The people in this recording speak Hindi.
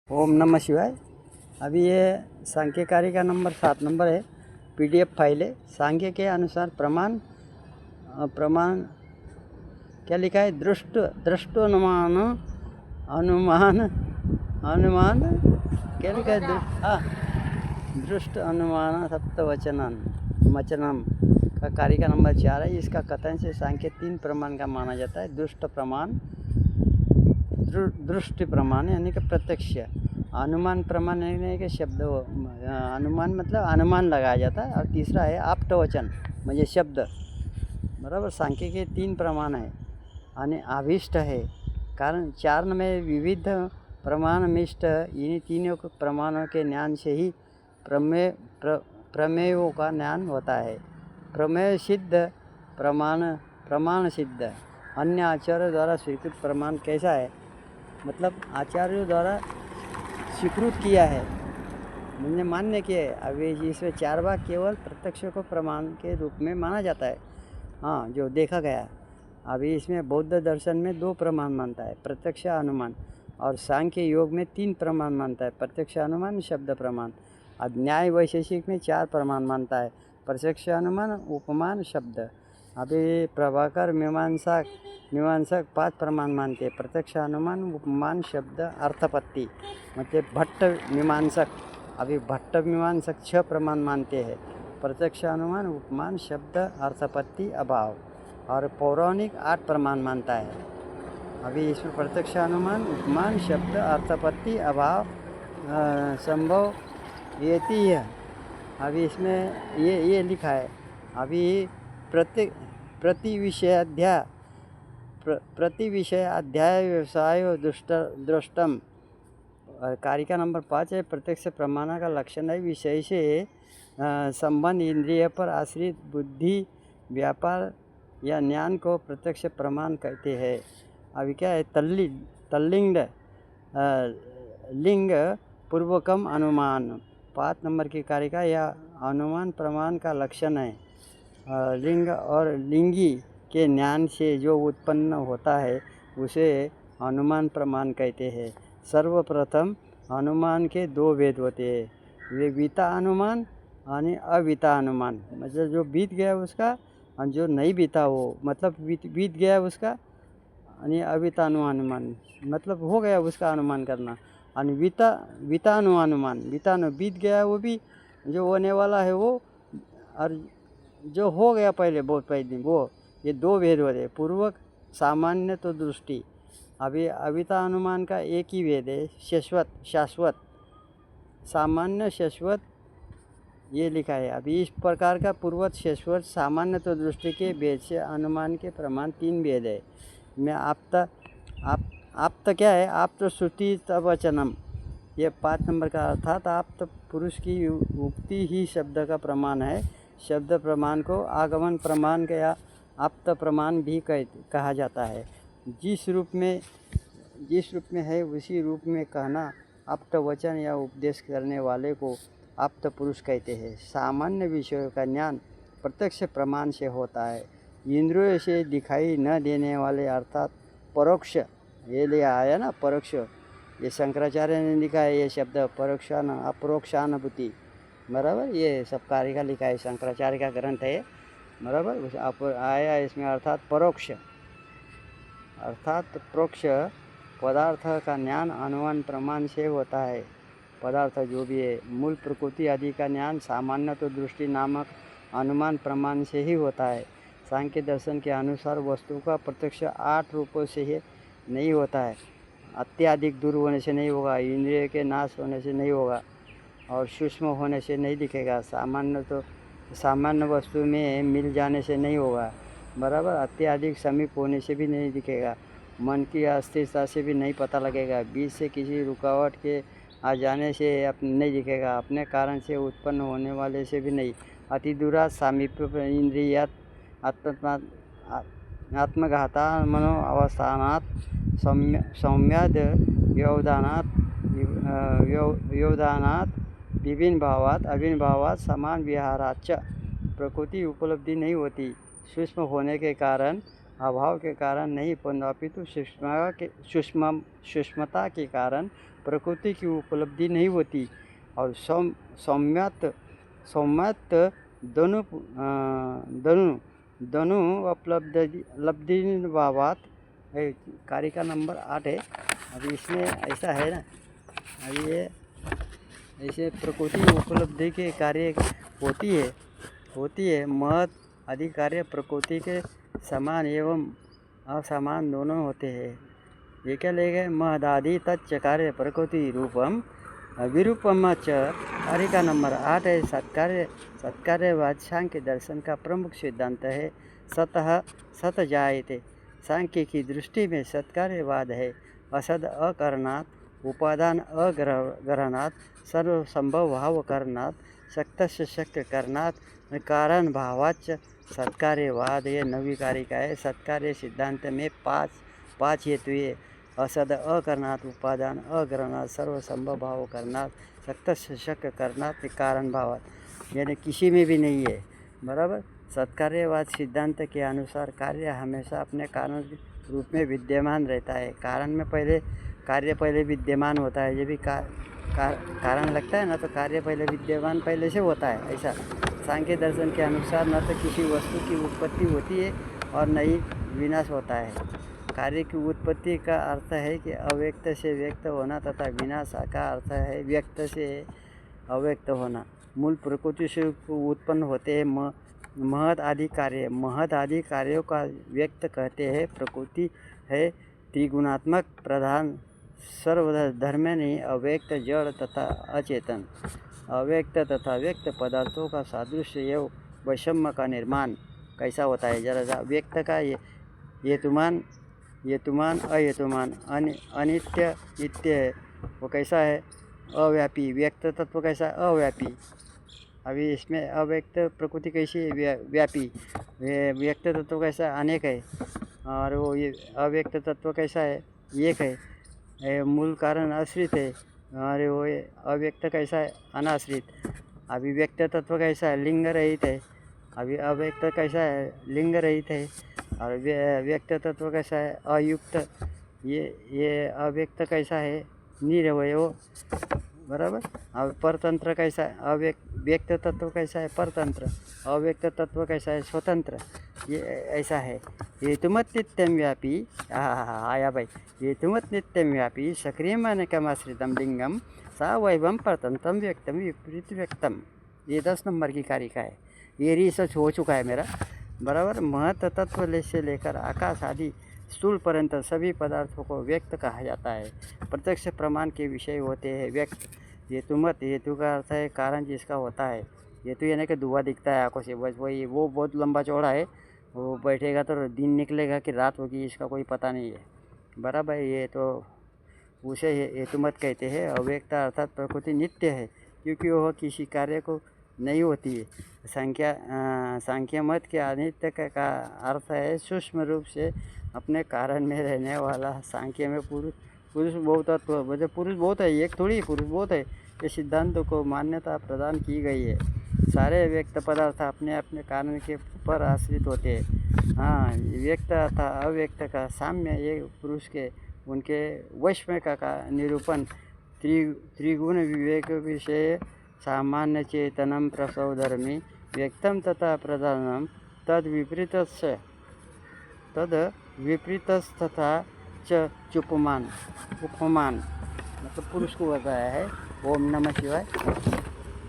ओम नमः शिवाय। अभी ये सांख्य कार्य का नंबर 7 नंबर है। पीडीएफ फाइल है। सांख्य के अनुसार प्रमाण क्या लिखा है? दृष्टोनुमान अनुमान अनुमान क्या लिखा है? दृष्ट अनुमान वचनम का कार्य का नंबर 4 है। इसका कथन से सांख्य 3 प्रमाण का माना जाता है। दुष्ट प्रमाण, दृष्टि प्रमाण यानी कि प्रत्यक्ष, अनुमान प्रमाण यानी कि शब्द, अनुमान मतलब अनुमान लगाया जाता है, और तीसरा है आप्तवचन म्हणजे शब्द। बराबर, सांख्य के 3 प्रमाण है आणि आविष्ट है। कारण 4 में विविध प्रमाणमिष्ट, इन्हीं तीनों प्रमाणों के ज्ञान से ही प्रमेयों का ज्ञान होता है। प्रमेय सिद्ध प्रमाण सिद्ध अन्य आचार्यों द्वारा स्वीकृत प्रमाण कैसा है? मतलब आचार्यों द्वारा स्वीकृत किया है, मैंने मान्य किया है। अभी इसमें 4 भाग केवल प्रत्यक्ष को प्रमाण के रूप में माना जाता है, हाँ, जो देखा गया। अभी इसमें बौद्ध दर्शन में 2 प्रमाण मानता है, प्रत्यक्ष अनुमान, और सांख्य योग में 3 प्रमाण मानता है, प्रत्यक्ष अनुमान शब्द प्रमाण। और न्याय वैशेषिक में 4 प्रमाण मानता है, प्रत्यक्ष अनुमान उपमान शब्द। अभी प्रभाकर मीमांसक 5 प्रमाण मानते हैं, प्रत्यक्ष अनुमान उपमान शब्द अर्थपत्ति। मतलब भट्ट मीमांसक 6 प्रमाण मानते हैं, प्रत्यक्ष अनुमान उपमान शब्द अर्थपत्ति अभाव। और पौराणिक 8 प्रमाण मानता है। अभी इसमें प्रत्यक्ष अनुमान उपमान शब्द अर्थपत्ति अभाव संभव येती है। अभी इसमें ये लिखा है। अभी प्रति विषय अध्याय व्यवसाय दृष्टम, कार्य का नंबर 5 है। प्रत्यक्ष प्रमाण का लक्षण है विषय से संबंध, इंद्रिय पर आश्रित बुद्धि व्यापार या ज्ञान को प्रत्यक्ष प्रमाण कहते हैं। अभी क्या है? लिंग पूर्वकम अनुमान 5 नंबर की कार्य का यह अनुमान प्रमाण का लक्षण है। लिंग और लिंगी के ज्ञान से जो उत्पन्न होता है उसे अनुमान प्रमाण कहते हैं। सर्वप्रथम अनुमान के 2 भेद होते हैं, वे विता अनुमान और अविता अनुमान। मतलब जो बीत गया उसका और जो नहीं बीता वो, मतलब बीत गया उसका, आणि अविता अनुमान मतलब हो गया उसका अनुमान करना। और विता बीत गया वो भी, जो होने वाला है वो, और जो हो गया पहले बहुत पहले वो। ये 2 भेद होते हैं, पूर्वक सामान्य तो दृष्टि। अभी अविता अनुमान का एक ही भेद है, शाश्वत सामान्य शाश्वत, ये लिखा है। अभी इस प्रकार का पूर्वत शाश्वत सामान्य तो दृष्टि के भेद से अनुमान के प्रमाण 3 भेद है। मैं आप्त क्या है? आप्त श्रुति वचनम, ये 5 नंबर का, अर्थात आप्त पुरुष की उक्ति ही शब्द का प्रमाण है। शब्द प्रमाण को आगमन प्रमाण या आप्त प्रमाण भी कहा जाता है। जिस रूप में है उसी रूप में कहना आप्त वचन या उपदेश करने वाले को आप्त पुरुष कहते हैं। सामान्य विषयों का ज्ञान प्रत्यक्ष प्रमाण से होता है। इंद्रियों से दिखाई न देने वाले अर्थात परोक्ष, ये ले आया ना परोक्ष, ये शंकराचार्य ने लिखा है ये शब्द, अपरोक्षानुभूति। बराबर, ये सब कार्य का लिखा है, शंकराचार्य का ग्रंथ है। बराबर, उस आप आया इसमें अर्थात परोक्ष, अर्थात प्रोक्ष पदार्थ का ज्ञान अनुमान प्रमाण से होता है। पदार्थ जो भी है, मूल प्रकृति आदि का ज्ञान सामान्य तो दृष्टि नामक अनुमान प्रमाण से ही होता है। सांख्य दर्शन के अनुसार वस्तु का प्रत्यक्ष 8 रूपों से ही नहीं होता है। अत्याधिक दूर होने से नहीं होगा, इंद्रिय के नाश होने से नहीं होगा, और सूक्ष्म होने से नहीं दिखेगा। सामान्य वस्तु में मिल जाने से नहीं होगा। बराबर, अत्याधिक समीप होने से भी नहीं दिखेगा। मन की अस्थिरता से भी नहीं पता लगेगा। बीच से किसी रुकावट के आ जाने से नहीं दिखेगा। अपने कारण से उत्पन्न होने वाले से भी नहीं। अति दूरा सामीप्य इंद्रियात आत्मघाता मनो अवस्थानात सौम्याद व्यवधानात विभिन्न भावात अभिन्न समान विहाराच प्रकृति उपलब्धि नहीं होती। सूक्ष्म होने के कारण, अभाव के कारण नहीं, अपितु सूक्ष्मता के कारण प्रकृति की उपलब्धि नहीं होती। और सौम्यत दोनों दोनों उपलब्धिभावात है। कारिका नंबर 8 है। अभी इसमें ऐसा है ना, अभी ये ऐसे प्रकृति उपलब्धि के कार्य होती है। महत आदि कार्य प्रकृति के समान एवं असमान दोनों होते हैं। ये क्या ले गए? महदादि तच्च कार्य प्रकृति रूपम विरूपम च। कारिका नंबर 8 है। सत्कार्यवाद सांख्य दर्शन का प्रमुख सिद्धांत है। सत जायते। सांख्य की दृष्टि में सत्कार्यवाद है असद अकरणात्, उपादान अग्रहणात्, सर्वसंभव भाव करणात्, शक्तस्य शक्य करणात्, कारण भावाच सत्कार्यवाद। ये 9वीं कारिका है। सत्कार्य सिद्धांत में पाँच हेतु है। असद अकरणात्, उपादान अग्रहणात्, सर्वसंभव भाव करणात्, शक्तस्य शक्य करणात्, कारण भावात्। यानी किसी में भी नहीं है। बराबर। सत्कार्यवाद सिद्धांत के अनुसार कार्य हमेशा अपने कारण रूप में विद्यमान रहता है। कार्य पहले विद्यमान होता है। जब भी कारण लगता है ना, तो कार्य पहले विद्यमान पहले से होता है। ऐसा सांख्य दर्शन के अनुसार न तो किसी वस्तु की उत्पत्ति होती है और न ही विनाश होता है। कार्य की उत्पत्ति का अर्थ है कि अव्यक्त से व्यक्त होना, तथा विनाश का अर्थ है व्यक्त से अव्यक्त होना। मूल प्रकृति से उत्पन्न होते हैं महद आदि कार्यों का व्यक्त कहते हैं। प्रकृति है त्रिगुणात्मक प्रधान, सर्वधर्मिणी, अव्यक्त, जड़ तथा अचेतन। अव्यक्त तथा व्यक्त पदार्थों का सादृश्य एवं वैषम्य का निर्माण कैसा होता है? जरा व्यक्त का हेतुमान, अहेतुमान, अनित्य, नित्य है। वो कैसा है? अव्यापी। व्यक्त तत्व कैसा है? अव्यापी। अभी इसमें अव्यक्त प्रकृति कैसी है? व्यापी। व्यक्त तत्व कैसा है? अनेक है। और वो ये अव्यक्त तत्व कैसा है? एक है। मूल कारण आश्रित है। और वो अव्यक्त कैसा है? अनाश्रित। अभी व्यक्त तत्व कैसा है? लिंग रहित है। अभी अव्यक्त कैसा है? लिंग रहित है। और व्यक्त तत्व कैसा है? अयुक्त। ये अव्यक्त कैसा है? निरवय। बराबर। और परतंत्र कैसा है? व्यक्त तत्व कैसा है? परतंत्र। अव्यक्त तत्व कैसा है? स्वतंत्र। ये ऐसा है। हेतुमत नित्यम व्यापी। आया भाई। हेतुमत नित्यम व्यापी सक्रियमानकमाश्रितम लिंगम सा वैभम परतंत्रम व्यक्तम विपरीत व्यक्तम। ये 10 नंबर की कारिका है। ये रिसर्च हो चुका है मेरा। बराबर। महत तत्व से लेकर आकाश आदि स्थूल पर्यंत सभी पदार्थों को व्यक्त कहा जाता है। प्रत्यक्ष प्रमाण के विषय होते हैं व्यक्त। हेतुमत, हेतु का अर्थ है कारण जिसका होता है। हेतु यानी कि धुआं दिखता है आंखों से, बस वही। वो बहुत लंबा चौड़ा है। वो बैठेगा तो दिन निकलेगा कि रात होगी, इसका कोई पता नहीं है। बराबर। ये तो उसे हेतुमत कहते हैं। अव्यक्त अर्थात प्रकृति नित्य है, क्योंकि वह किसी कार्य को नहीं होती है। सांख्य मत के अनित्य का अर्थ है सूक्ष्म रूप से अपने कारण में रहने वाला। सांख्य में पुरुष बहुतत्व, मतलब पुरुष बहुत है, एक थोड़ी पुरुष बहुत है, ये सिद्धांतों को मान्यता प्रदान की गई है। सारे व्यक्त पदार्थ अपने अपने कारण के पर आश्रित होते हैं। हाँ, व्यक्त तथा अव्यक्त का साम्य ये पुरुष के उनके वैषम्य का निरूपण त्रिगुण विवेक विषय सामान्य चेतनम प्रसवधर्मी व्यक्तम तथा प्रधानम तद विपरीतस्तथा च उपमान मतलब पुरुष को बताया है। ओम नमः शिवाय।